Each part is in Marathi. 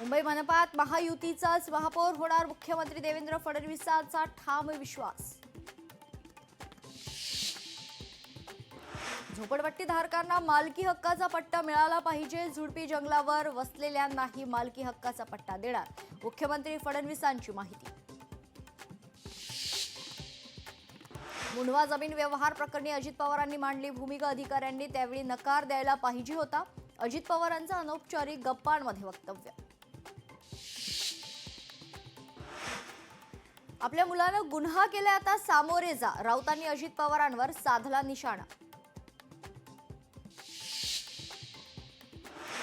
मुंबई मनपात महायुतीचाच महापौर होणार, मुख्यमंत्री देवेंद्र फडणवीसांचा ठाम विश्वास. झोपडपट्टीधारकांना मालकी हक्काचा पट्टा मिळाला पाहिजे, झुडपी जंगलावर वसलेल्यांनाही मालकी हक्काचा पट्टा देणार, मुख्यमंत्री फडणवीसांची माहिती. मुंढवा जमीन व्यवहार प्रकरणी अजित पवारांनी मांडली भूमिका, अधिकाऱ्यांनी त्यावेळी नकार द्यायला पाहिजे होता, अजित पवारांचं अनौपचारिक गप्पांमध्ये वक्तव्य. आपल्या मुलानं गुन्हा केला, आता सामोरे जा, राऊतांनी अजित पवारांवर साधला निशाणा.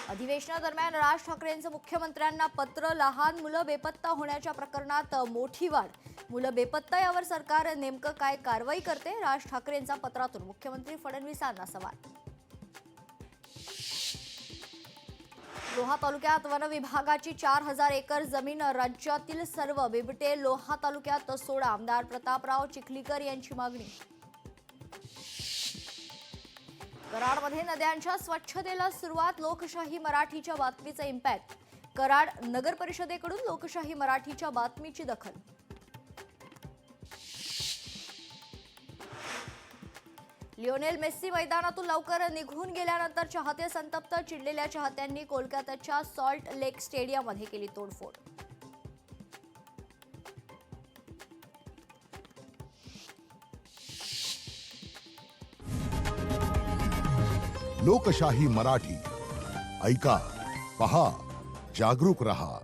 अधिवेशनादरम्यान राज ठाकरेंचं मुख्यमंत्र्यांना पत्र, लहान मुलं बेपत्ता होण्याच्या प्रकरणात मोठी वाढ, मुलं बेपत्ता यावर सरकार नेमकं काय कारवाई करते, राज ठाकरेंचा पत्रातून मुख्यमंत्री फडणवीसांना सवाल. लोहा तालुक्यात वन विभागाची 4000 एकर जमीन राज्यातील सर्व बिबटे लोहा तालुक्यात सोडा, आमदार प्रतापराव चिखलीकर यांची मागणी. कराडमध्ये नद्यांच्या स्वच्छतेला सुरुवात, लोकशाही मराठीच्या बातमीचा इम्पॅक्ट, कराड नगर परिषदेकडून लोकशाही मराठीच्या बातमीची दखल. लिओनेल मेस्सी मैदानातून लवकर निघून गेल्यानंतर चाहते संतप्त, चिडलेल्या चाहत्यांनी कोलकात्याच्या सॉल्ट लेक स्टेडियममध्ये केली तोडफोड. लोकशाही मराठी ऐका, पहा, जागरूक रहा.